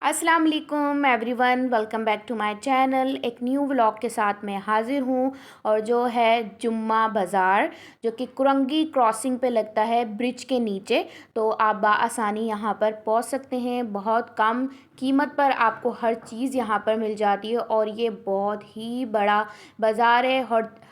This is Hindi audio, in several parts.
अस्सलाम वालेकुम everyone, welcome back to my channel. एक न्यू व्लॉग के साथ मैं हाज़िर हूँ और जो है जुम्मा बाज़ार, जो कि कुरंगी क्रॉसिंग पे लगता है ब्रिज के नीचे। तो आप बाआसानी यहाँ पर पहुँच सकते हैं। बहुत कम कीमत पर आपको हर चीज़ यहाँ पर मिल जाती है और ये बहुत ही बड़ा बाज़ार है।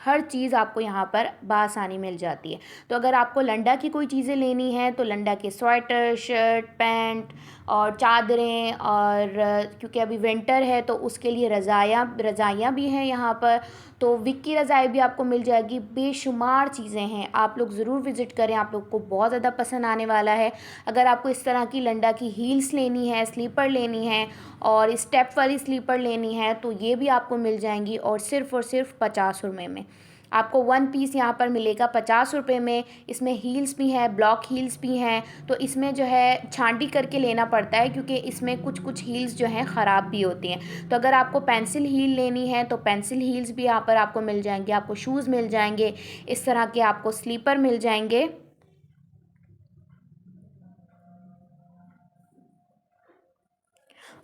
हर चीज़ आपको यहाँ पर बाआसानी मिल जाती है। तो अगर आपको लंडा की कोई चीज़ें लेनी है तो लंडा के स्वेटर, शर्ट, पैंट और चादरें, और क्योंकि अभी विंटर है तो उसके लिए रज़ाइयाँ भी हैं यहाँ पर। तो विक की रज़ाई भी आपको मिल जाएगी। बेशुमार चीज़ें हैं, आप लोग ज़रूर विज़िट करें, आप लोग को बहुत ज़्यादा पसंद आने वाला है। अगर आपको इस तरह की लंडा की हील्स लेनी है, स्लीपर लेनी है और स्टेप वाली स्लीपर लेनी है तो ये भी आपको मिल जाएंगी और सिर्फ़ 50 रुपये में। आपको वन पीस यहाँ पर मिलेगा 50 रुपये में। इसमें हील्स भी हैं, ब्लॉक हील्स भी हैं। तो इसमें जो है छांटी करके लेना पड़ता है क्योंकि इसमें कुछ हील्स जो हैं ख़राब भी होती हैं। तो अगर आपको पेंसिल हील लेनी है तो पेंसिल हील्स भी यहाँ पर आपको मिल जाएंगे। आपको शूज़ मिल जाएंगे, इस तरह के आपको स्लीपर मिल जाएंगे।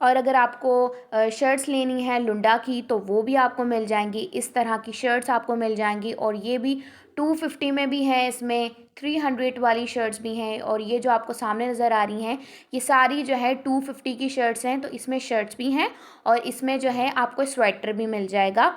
और अगर आपको शर्ट्स लेनी है लुंडा की तो वो भी आपको मिल जाएंगी। इस तरह की शर्ट्स आपको मिल जाएंगी और ये भी 250 में भी है, इसमें 300 वाली शर्ट्स भी हैं। और ये जो आपको सामने नज़र आ रही हैं ये सारी जो है 250 की शर्ट्स हैं। तो इसमें शर्ट्स भी हैं और इसमें जो है आपको स्वेटर भी मिल जाएगा।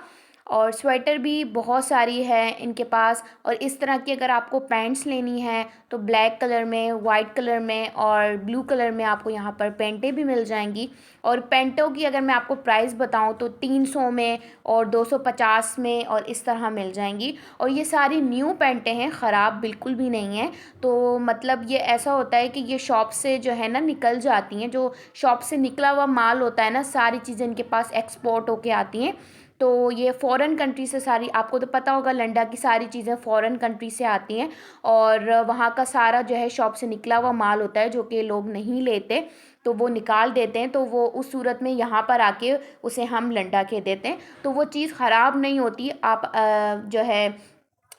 और स्वेटर भी बहुत सारी है इनके पास। और इस तरह की अगर आपको पैंट्स लेनी है तो ब्लैक कलर में, वाइट कलर में और ब्लू कलर में आपको यहाँ पर पैंटें भी मिल जाएंगी। और पैंटों की अगर मैं आपको प्राइस बताऊँ तो 300 में और 250 में और इस तरह मिल जाएंगी। और ये सारी न्यू पैंटें हैं, ख़राब बिल्कुल भी नहीं है। तो मतलब ये ऐसा होता है कि ये शॉप से जो है ना निकल जाती हैं, जो शॉप से निकला हुआ माल होता है ना, सारी चीज़ें इनके पास एक्सपोर्ट होके आती हैं। तो ये फ़ॉरेन कंट्री से सारी, आपको तो पता होगा लंडा की सारी चीज़ें फ़ॉरेन कंट्री से आती हैं। और वहाँ का सारा जो है शॉप से निकला हुआ माल होता है जो कि लोग नहीं लेते, तो वो निकाल देते हैं। तो वो उस सूरत में यहाँ पर आके उसे हम लंडा के देते हैं। तो वो चीज़ ख़राब नहीं होती। आप जो है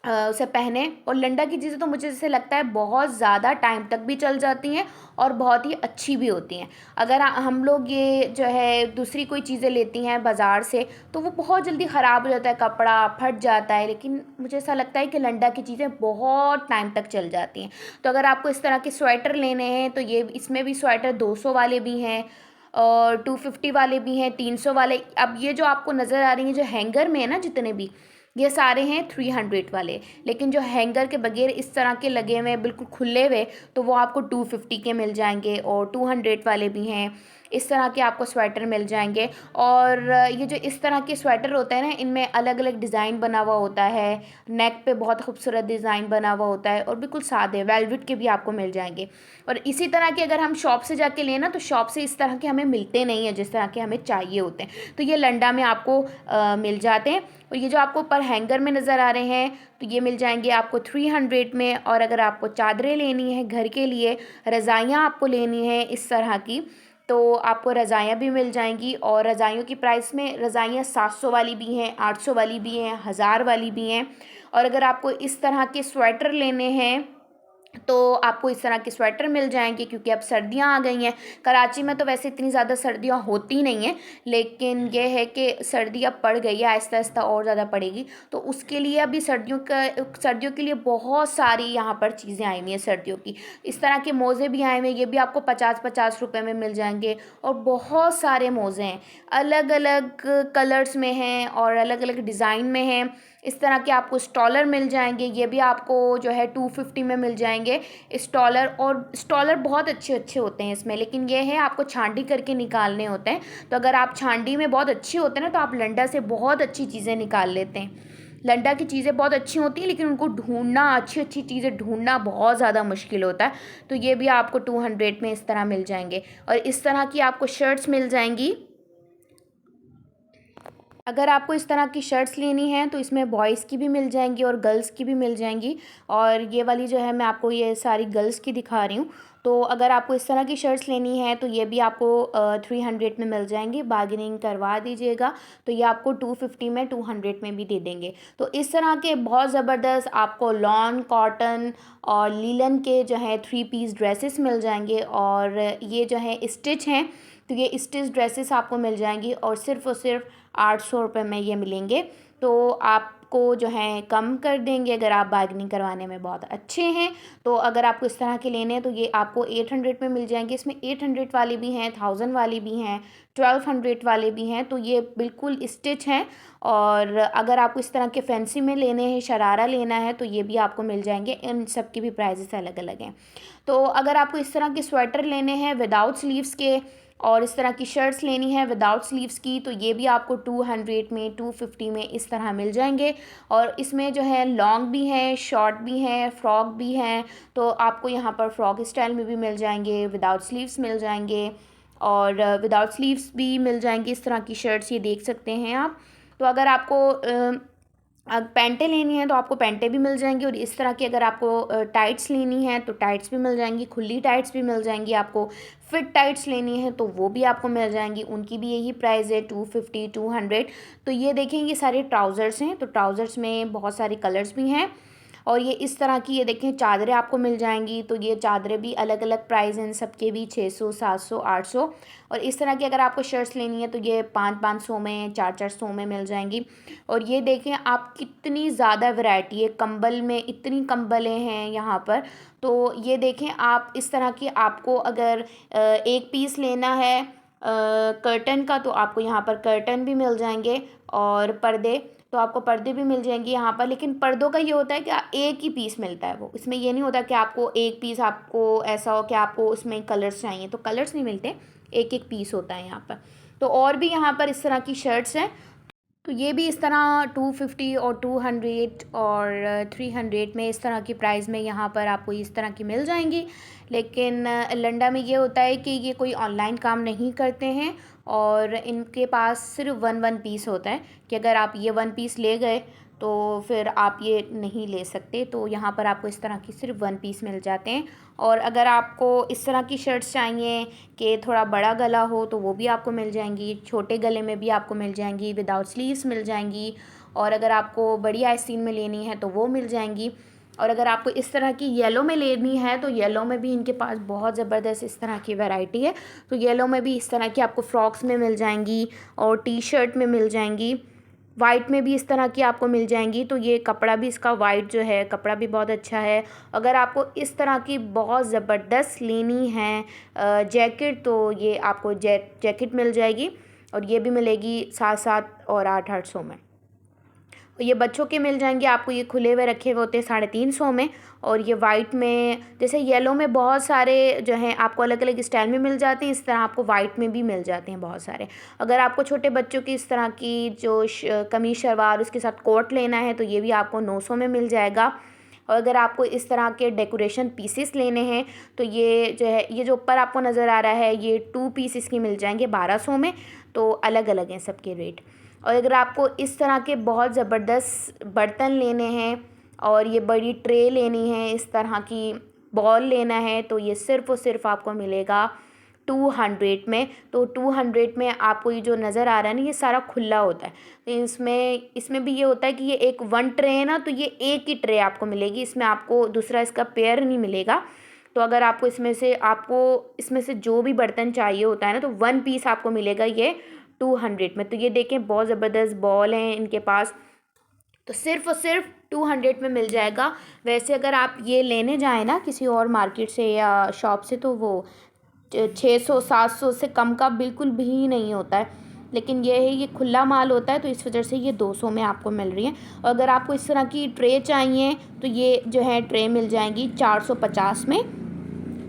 उसे पहने। और लंडा की चीज़ें तो मुझे जैसे लगता है बहुत ज़्यादा टाइम तक भी चल जाती हैं और बहुत ही अच्छी भी होती हैं। अगर हम लोग ये जो है दूसरी कोई चीज़ें लेती हैं बाज़ार से तो वो बहुत जल्दी ख़राब हो जाता है, कपड़ा फट जाता है। लेकिन मुझे ऐसा लगता है कि लंडा की चीज़ें बहुत टाइम तक चल जाती हैं। तो अगर आपको इस तरह के स्वेटर लेने हैं तो ये इसमें भी स्वेटर 200 वाले भी हैं और 250 वाले भी हैं, 300 वाले। अब ये जो आपको नज़र आ रही हैं जो हैंगर में है ना, जितने भी ये सारे हैं 300 वाले। लेकिन जो हैंगर के बगैर इस तरह के लगे हुए बिल्कुल खुले हुए तो वो आपको 250 के मिल जाएंगे। और 200 वाले भी हैं। इस तरह के आपको स्वेटर मिल जाएंगे। और ये जो इस तरह के स्वेटर होते हैं ना, इनमें अलग अलग डिज़ाइन बना हुआ होता है। नेक पे बहुत खूबसूरत डिज़ाइन बना हुआ होता है और बिल्कुल सादे वेलवेट के भी आपको मिल जाएंगे। और इसी तरह के अगर हम शॉप से जाके लें ना तो शॉप से इस तरह के हमें मिलते नहीं हैं जिस तरह के हमें चाहिए होते हैं। तो ये लंडा में आपको मिल जाते हैं। और ये जो आपको ऊपर हैंगर में नज़र आ रहे हैं तो ये मिल जाएंगे आपको 300 में। और अगर आपको चादरें लेनी है घर के लिए, रज़ाइयाँ आपको लेनी है इस तरह की, तो आपको रज़ाइयाँ भी मिल जाएंगी। और रज़ाइयों की प्राइस में रज़ाइयाँ 700 वाली भी हैं, 800 वाली भी हैं, 1000 वाली भी हैं। और अगर आपको इस तरह के स्वेटर लेने हैं तो आपको इस तरह के स्वेटर मिल जाएंगे क्योंकि अब सर्दियां आ गई हैं। कराची में तो वैसे इतनी ज़्यादा सर्दियां होती नहीं हैं, लेकिन ये है कि सर्दी अब पड़ गई है, आहिस्ता आहिस्ता और ज़्यादा पड़ेगी। तो उसके लिए अभी सर्दियों के लिए बहुत सारी यहाँ पर चीज़ें आई हुई हैं सर्दियों की। इस तरह के मोज़े भी आए हुए हैं, ये भी आपको 50-50 रुपये में मिल जाएंगे। और बहुत सारे मोज़े हैं, अलग अलग कलर्स में हैं और अलग अलग डिज़ाइन में हैं। इस तरह के आपको स्टॉलर मिल जाएंगे, ये भी आपको जो है 250 में मिल जाएंगे स्टॉलर। और स्टॉलर बहुत अच्छे अच्छे होते हैं इसमें, लेकिन ये है आपको छांडी करके निकालने होते हैं। तो अगर आप छांडी में बहुत अच्छे होते हैं ना तो आप लंडा से बहुत अच्छी चीज़ें निकाल लेते हैं। लंडा की चीज़ें बहुत अच्छी होती हैं लेकिन उनको ढूंढना, अच्छी अच्छी चीज़ें ढूंढना बहुत ज़्यादा मुश्किल होता है। तो ये भी आपको 200 में इस तरह मिल जाएंगे। और इस तरह की आपको शर्ट्स मिल जाएंगी। अगर आपको इस तरह की शर्ट्स लेनी है तो इसमें बॉयज़ की भी मिल जाएंगी और गर्ल्स की भी मिल जाएंगी। और ये वाली जो है मैं आपको ये सारी गर्ल्स की दिखा रही हूँ। तो अगर आपको इस तरह की शर्ट्स लेनी है तो ये भी आपको 300 में मिल जाएंगी। बार्गेनिंग करवा दीजिएगा तो ये आपको 250 में 200 में भी दे देंगे। तो इस तरह के बहुत ज़बरदस्त आपको लॉन, कॉटन और लीलन के जो है 3 पीस ड्रेसेस मिल जाएंगे। और ये जो है स्टिच हैं, तो ये स्टिच ड्रेसेस आपको मिल जाएंगी और सिर्फ़ 800 रुपये में ये मिलेंगे। तो आपको जो है कम कर देंगे अगर आप बार्गेनिंग करवाने में बहुत अच्छे हैं। तो अगर आपको इस तरह के लेने हैं तो ये आपको 800 में मिल जाएंगे। इसमें 800 वाले भी हैं, 1000 वाले भी हैं, 1200 वाले भी हैं। तो ये बिल्कुल स्टिच हैं। और अगर आपको इस तरह के फैंसी में लेने हैं, शरारा लेना है, तो ये भी आपको मिल जाएंगे। इन सब की भी प्राइजेस अलग अलग हैं। तो अगर आपको इस तरह के स्वेटर लेने हैं विदाउट स्लीव्स के और इस तरह की शर्ट्स लेनी है विदाउट स्लीव्स की, तो ये भी आपको 200 में, 250 में इस तरह मिल जाएंगे। और इसमें जो है लॉन्ग भी हैं, शॉर्ट भी हैं, फ्रॉक भी हैं। तो आपको यहाँ पर फ्रॉक स्टाइल में भी मिल जाएंगे, विदाउट स्लीव्स मिल जाएंगे और विदाउट स्लीव्स भी मिल जाएंगी। इस तरह की शर्ट्स ये देख सकते हैं आप। तो अगर आपको पैंटें लेनी है तो आपको पैंटें भी मिल जाएंगी। और इस तरह की अगर आपको टाइट्स लेनी है तो टाइट्स भी मिल जाएंगी, खुली टाइट्स भी मिल जाएंगी। आपको फिट टाइट्स लेनी है तो वो भी आपको मिल जाएंगी। उनकी भी यही प्राइस है 250, 200। तो ये देखें, ये सारे ट्राउज़र्स हैं। तो ट्राउज़र्स में बहुत सारे कलर्स भी हैं। और ये इस तरह की ये देखें चादरें आपको मिल जाएंगी। तो ये चादरें भी अलग अलग प्राइस हैं, सबके भी 600, 700, 800। और इस तरह की अगर आपको शर्ट्स लेनी है तो ये 500 में, 400 में मिल जाएंगी। और ये देखें आप, कितनी ज़्यादा वैरायटी है कंबल में, इतनी कंबलें हैं यहाँ पर। तो ये देखें आप, इस तरह की आपको अगर एक पीस लेना है कर्टन का, तो आपको यहाँ पर कर्टन भी मिल जाएंगे। और पर्दे, तो आपको पर्दे भी मिल जाएंगे यहाँ पर। लेकिन पर्दों का ये होता है कि एक ही पीस मिलता है, वो इसमें ये नहीं होता कि आपको एक पीस, आपको ऐसा हो कि आपको उसमें कलर्स चाहिए, तो कलर्स नहीं मिलते, एक एक पीस होता है यहाँ पर। तो और भी यहाँ पर इस तरह की शर्ट्स हैं। तो ये भी इस तरह 250 और 200 और 300 में, इस तरह की प्राइस में यहाँ पर आपको इस तरह की मिल जाएंगी। लेकिन लंडा में ये होता है कि ये कोई ऑनलाइन काम नहीं करते हैं और इनके पास सिर्फ वन पीस होता है कि अगर आप ये वन पीस ले गए तो फिर आप ये नहीं ले सकते। तो यहाँ पर आपको इस तरह की सिर्फ वन पीस मिल जाते हैं। और अगर आपको इस तरह की शर्ट्स चाहिए कि थोड़ा बड़ा गला हो तो वो भी आपको मिल जाएंगी। छोटे गले में भी आपको मिल जाएंगी, विदाउट स्लीव्स मिल जाएंगी। और अगर आपको बड़ी आस्तीन में लेनी है तो वो मिल जाएंगी। और अगर आपको इस तरह की येलो में लेनी है तो येलो में भी इनके पास बहुत ज़बरदस्त इस तरह की वैरायटी है। तो येलो में भी इस तरह की आपको फ्रॉक्स में मिल जाएंगी और टी शर्ट में मिल जाएंगी। वाइट में भी इस तरह की आपको मिल जाएंगी। तो ये कपड़ा भी इसका वाइट जो है, कपड़ा भी बहुत अच्छा है। अगर आपको इस तरह की बहुत ज़बरदस्त लेनी है जैकेट, तो ये आपको जैकेट मिल जाएगी। और ये भी मिलेगी 700 और 800 में। ये बच्चों के मिल जाएंगे आपको, ये खुले हुए रखे हुए होते हैं 350 में। और ये वाइट में, जैसे येलो में बहुत सारे जो हैं आपको अलग अलग स्टाइल में मिल जाते हैं, इस तरह आपको वाइट में भी मिल जाते हैं बहुत सारे। अगर आपको छोटे बच्चों की इस तरह की जो कमीज शलवार उसके साथ कोट लेना है तो ये भी आपको 900 में मिल जाएगा। और अगर आपको इस तरह के डेकोरेशन पीसेस लेने हैं तो ये जो है, ये जो ऊपर आपको नज़र आ रहा है, ये 2 पीस इसकी मिल जाएंगे 1200 में। तो अलग अलग हैं सबके रेट। और अगर आपको इस तरह के बहुत ज़बरदस्त बर्तन लेने हैं और ये बड़ी ट्रे लेनी है, इस तरह की बॉल लेना है, तो ये सिर्फ़ और सिर्फ आपको मिलेगा 200 में। तो 200 में आपको ये जो नज़र आ रहा है ना, ये सारा खुला होता है। तो इसमें भी ये होता है कि ये एक वन ट्रे है ना, तो ये एक ही ट्रे आपको मिलेगी, इसमें आपको दूसरा इसका पेयर नहीं मिलेगा। तो अगर आपको इसमें से जो भी बर्तन चाहिए होता है ना, तो वन पीस आपको मिलेगा ये 200 में। तो ये देखें बहुत ज़बरदस्त बॉल हैं इनके पास, तो सिर्फ़ और सिर्फ 200 में मिल जाएगा। वैसे अगर आप ये लेने जाएँ ना किसी और मार्केट से या शॉप से, तो वो 600, 700 से कम का बिल्कुल भी नहीं होता है। लेकिन ये है, ये खुला माल होता है, तो इस वजह से ये 200 में आपको मिल रही है। और अगर आपको इस तरह की ट्रे चाहिए तो ये जो है ट्रे मिल जाएंगी 450 में।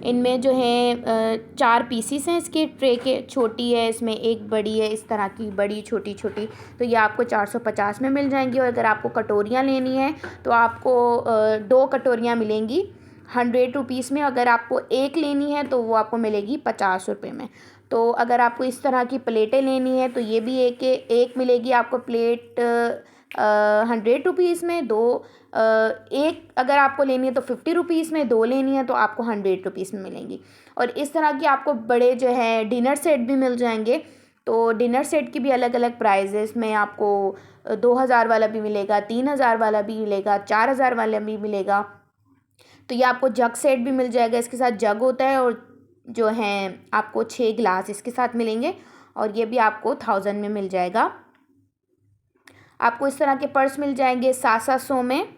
इनमें जो है 4 पीसीस हैं इसके ट्रे के, छोटी है इसमें, एक बड़ी है, इस तरह की बड़ी छोटी छोटी। तो ये आपको 450 में मिल जाएंगी। और अगर आपको कटोरियाँ लेनी है तो आपको 2 कटोरियाँ मिलेंगी 100 रुपीज़ में। अगर आपको एक लेनी है तो वो आपको मिलेगी 50 रुपये में। तो अगर आपको इस तरह की प्लेटें लेनी है तो ये भी एक मिलेगी आपको प्लेट 100 रुपीज़ में, दो एक अगर आपको लेनी है तो 50 रुपीज़ में, दो लेनी है तो आपको 100 रुपीज़ में मिलेंगी। और इस तरह की आपको बड़े जो है डिनर सेट भी मिल जाएंगे। तो डिनर सेट की भी अलग अलग प्राइजेस में आपको 2000 वाला भी मिलेगा, 3000 वाला भी मिलेगा, 4000 वाला भी मिलेगा। तो ये आपको जग सेट भी मिल जाएगा, इसके साथ जग होता है और जो है आपको 6 गिलास इसके साथ मिलेंगे और ये भी आपको 1000 में मिल जाएगा। आपको इस तरह के पर्स मिल जाएंगे 700 में।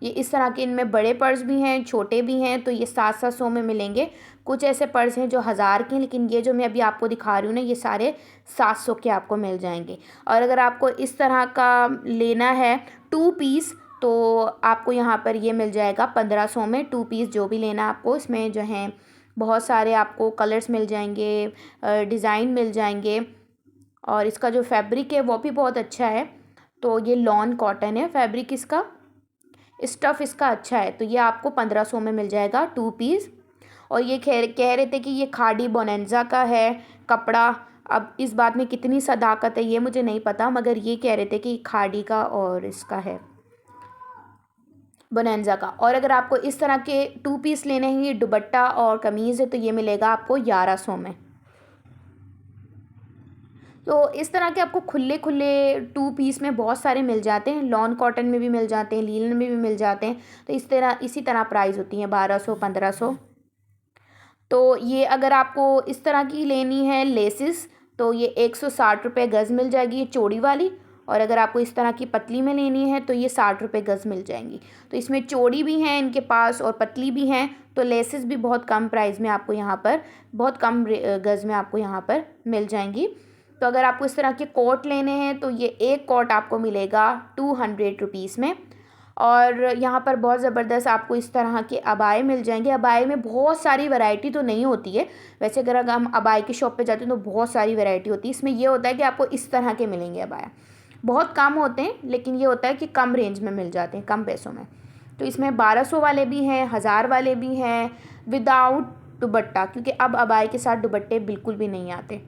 ये इस तरह के इनमें बड़े पर्स भी हैं, छोटे भी हैं, तो ये 700 में मिलेंगे। कुछ ऐसे पर्स हैं जो 1000 के हैं, लेकिन ये जो मैं अभी आपको दिखा रही हूँ ना, ये सारे 700 के आपको मिल जाएंगे। और अगर आपको इस तरह का लेना है 2 पीस, तो आपको यहाँ पर ये मिल जाएगा 1500 में 2 पीस। जो भी लेना आपको, इसमें जो है बहुत सारे आपको कलर्स मिल जाएंगे, डिज़ाइन मिल जाएंगे और इसका जो फैब्रिक है वो भी बहुत अच्छा है। तो ये लॉन कॉटन है फैब्रिक, इसका स्टफ़ इसका अच्छा है। तो ये आपको 1500 में मिल जाएगा 2 पीस। और ये कह रहे थे कि ये खादी बोनेंजा का है कपड़ा। अब इस बात में कितनी सदाकत है ये मुझे नहीं पता, मगर ये कह रहे थे कि खादी का और इसका है बोनेंजा का। और अगर आपको इस तरह के 2 पीस लेने हैं, ये दुपट्टा और कमीज़ है, तो ये मिलेगा आपको 1100 में। तो इस तरह के आपको खुले खुले 2 पीस में बहुत सारे मिल जाते हैं। लॉन कॉटन में भी मिल जाते हैं, लीलन में भी मिल जाते हैं। तो इसी तरह प्राइस होती है 1200 1500। तो ये अगर आपको इस तरह की लेनी है लेसिस, तो ये 160 रुपये गज़ मिल जाएगी, ये चौड़ी वाली। और अगर आपको इस तरह की पतली में लेनी है तो ये 60 रुपये गज़ मिल जाएंगी। तो इसमें चौड़ी भी हैं इनके पास और पतली भी हैं। तो लेसिस भी बहुत कम प्राइस में आपको यहाँ पर, बहुत कम गज़ में आपको यहाँ पर मिल जाएंगी। तो अगर आपको इस तरह के कोट लेने हैं तो ये एक कोट आपको मिलेगा 200 रुपीज़ में। और यहाँ पर बहुत ज़बरदस्त आपको इस तरह के अबाए मिल जाएंगे। अबाए में बहुत सारी वैरायटी तो नहीं होती है, वैसे अगर हम अबाए की शॉप पे जाते हैं तो बहुत सारी वैरायटी होती है। इसमें ये होता है कि आपको इस तरह के मिलेंगे अबाया, बहुत कम होते हैं, लेकिन ये होता है कि कम रेंज में मिल जाते हैं, कम पैसों में। तो इसमें 1200 वाले भी हैं, 1000 वाले भी हैं विदाउट दुपट्टा, क्योंकि अब अबाए के साथ दुपट्टे बिल्कुल भी नहीं आते।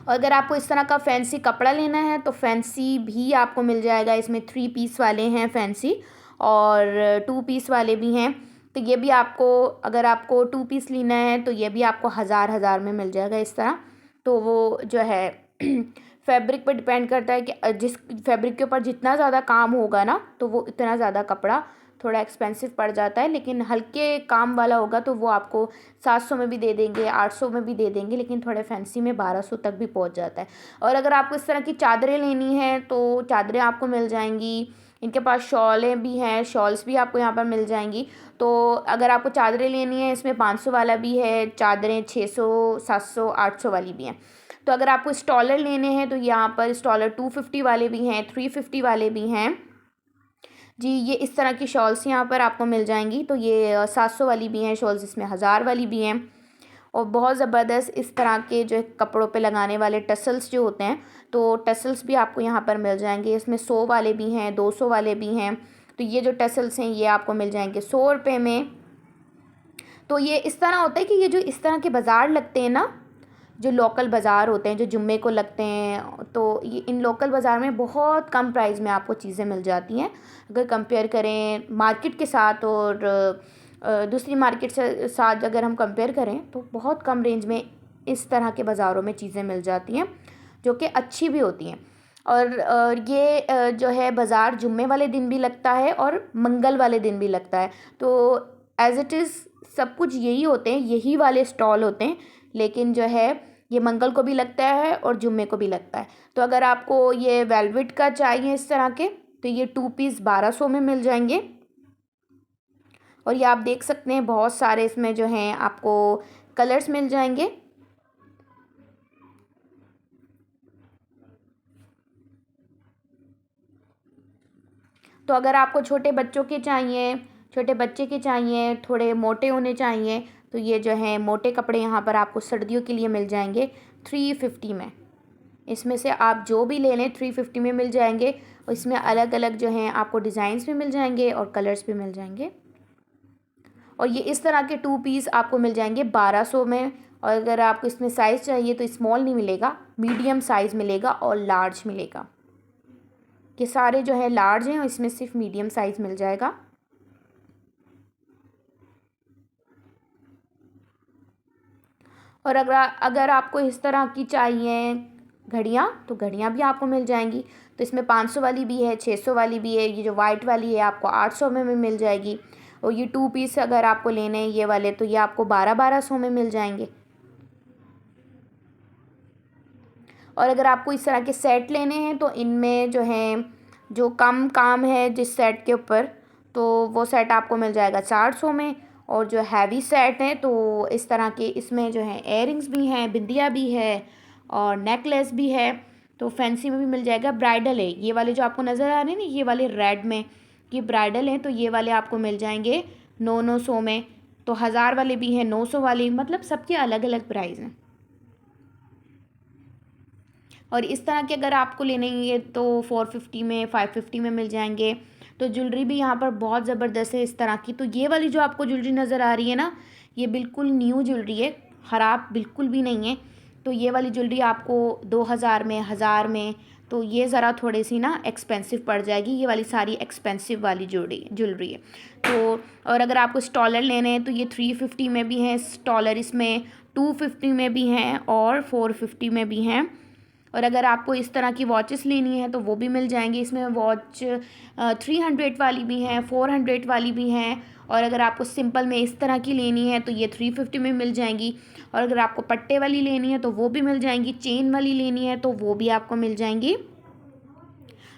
और अगर आपको इस तरह का फैंसी कपड़ा लेना है तो फैंसी भी आपको मिल जाएगा। इसमें 3 पीस वाले हैं फैंसी और 2 पीस वाले भी हैं। तो ये भी आपको, अगर आपको 2 पीस लेना है तो ये भी आपको 1000 में मिल जाएगा इस तरह। तो वो जो है फैब्रिक पर डिपेंड करता है कि जिस फैब्रिक के ऊपर जितना ज़्यादा काम होगा ना, तो वो इतना ज़्यादा कपड़ा थोड़ा एक्सपेंसिव पड़ जाता है। लेकिन हल्के काम वाला होगा तो वो आपको 700 में भी दे देंगे, 800 में भी दे देंगे, लेकिन थोड़े फैंसी में 1200 तक भी पहुंच जाता है। और अगर आपको इस तरह की चादरें लेनी हैं तो चादरें आपको मिल जाएंगी। इनके पास शॉलें भी हैं, शॉल्स भी आपको यहाँ पर मिल जाएंगी। तो अगर आपको चादरें लेनी है, इसमें 500 वाला भी है, चादरें 600 700 800 वाली भी हैं। तो अगर आपको स्टॉलर लेने हैं तो यहाँ पर स्टॉलर 250 वाले भी हैं, 350 वाले भी हैं जी। ये इस तरह की शॉल्स यहाँ पर आपको मिल जाएंगी। तो ये 700 वाली भी हैं शॉल्स, इसमें 1000 वाली भी हैं। और बहुत ज़बरदस्त इस तरह के जो है कपड़ों पे लगाने वाले टसल्स जो होते हैं, तो टसल्स भी आपको यहाँ पर मिल जाएंगे। इसमें 100 वाले भी हैं, 200 वाले भी हैं। तो ये जो टसल्स हैं ये आपको मिल जाएंगे 100 रुपये में। तो ये इस तरह होता है कि ये जो इस तरह के बाज़ार लगते हैं ना, जो लोकल बाज़ार होते हैं जो जुम्मे को लगते हैं, तो ये इन लोकल बाज़ार में बहुत कम प्राइस में आपको चीज़ें मिल जाती हैं। अगर कंपेयर करें मार्केट के साथ और दूसरी मार्केट से साथ अगर हम कंपेयर करें तो बहुत कम रेंज में इस तरह के बाज़ारों में चीज़ें मिल जाती हैं, जो कि अच्छी भी होती हैं। और ये जो है बाज़ार जुम्मे वाले दिन भी लगता है और मंगल वाले दिन भी लगता है। तो एज़ इट इज़ सब कुछ यही होते हैं, यही वाले स्टॉल होते हैं, लेकिन जो है ये मंगल को भी लगता है और जुम्मे को भी लगता है। तो अगर आपको ये वेलवेट का चाहिए इस तरह के, तो ये 2 पीस 1200 में मिल जाएंगे। और ये आप देख सकते हैं बहुत सारे इसमें जो हैं आपको कलर्स मिल जाएंगे। तो अगर आपको छोटे बच्चों के चाहिए, छोटे बच्चे के चाहिए, थोड़े मोटे होने चाहिए, तो ये जो है मोटे कपड़े यहाँ पर आपको सर्दियों के लिए मिल जाएंगे 350 में। इसमें से आप जो भी ले लें 350 में मिल जाएंगे। और इसमें अलग अलग जो हैं आपको डिज़ाइंस भी मिल जाएंगे और कलर्स भी मिल जाएंगे। और ये इस तरह के 2 पीस आपको मिल जाएंगे 1200 में। और अगर आपको इसमें साइज़ चाहिए तो स्मॉल नहीं मिलेगा, मीडियम साइज़ मिलेगा और लार्ज मिलेगा। ये सारे जो है लार्ज हैं और इसमें सिर्फ मीडियम साइज़ मिल जाएगा। और अगर आपको इस तरह की चाहिए घड़ियाँ, तो घड़ियाँ भी आपको मिल जाएंगी। तो इसमें 500 वाली भी है, 600 वाली भी है। ये जो वाइट वाली है आपको 800 में भी मिल जाएगी। और ये 2 पीस अगर आपको लेने हैं ये वाले, तो ये आपको 1200 में मिल जाएंगे। और अगर आपको इस तरह के सेट लेने हैं तो इनमें जो है, जो कम काम है जिस सेट के ऊपर, तो वो सेट आपको मिल जाएगा 400 में। और जो हैवी सेट है तो इस तरह के इसमें जो है एयरिंग्स भी हैं, बिंदिया भी है और नेकलेस भी है। तो फैंसी में भी मिल जाएगा। ब्राइडल है ये वाले जो आपको नज़र आ रहे हैं ना, ये वाले रेड में, ये ब्राइडल हैं। तो ये वाले आपको मिल जाएंगे 900 में। तो 1000 वाले भी हैं, 900 वाले, मतलब सबके अलग अलग प्राइस हैं। और इस तरह के अगर आपको लेने हैं तो 450 में, 550 में मिल जाएंगे। तो ज्वेलरी भी यहाँ पर बहुत ज़बरदस्त है इस तरह की। तो ये वाली जो आपको ज्वेलरी नज़र आ रही है ना, ये बिल्कुल न्यू ज्वेलरी है, ख़राब बिल्कुल भी नहीं है। तो ये वाली ज्वेलरी आपको 2000 में, 1000 में, तो ये ज़रा थोड़ी सी ना एक्सपेंसिव पड़ जाएगी। ये वाली सारी एक्सपेंसिव वाली ज्वेलरी है। तो और अगर आपको स्टॉलर लेने हैं तो ये 350 में भी हैं स्टॉलर, इसमें 250 में भी हैं और 450 में भी हैं। और अगर आपको इस तरह की वॉचेस लेनी है तो वो भी मिल जाएंगी। इसमें वॉच 300 वाली भी हैं, 400 वाली भी हैं। और अगर आपको सिंपल में इस तरह की लेनी है तो ये 350 में मिल जाएंगी। और अगर आपको पट्टे वाली लेनी है तो वो भी मिल जाएंगी। चेन वाली लेनी है तो वो भी आपको मिल जाएंगी।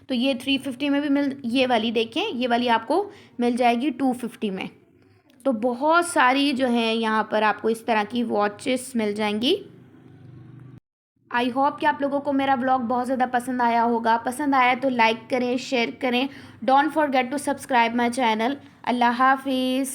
तो ये 350 में भी ये वाली देखें, ये वाली आपको मिल जाएगी 250 में। तो बहुत सारी जो है यहाँ पर आपको इस तरह की वॉचेस मिल जाएंगी। आई होप कि आप लोगों को मेरा ब्लॉग बहुत ज़्यादा पसंद आया होगा। पसंद आया तो लाइक करें, शेयर करें। Don't forget to subscribe my channel. अल्लाह हाफिज़।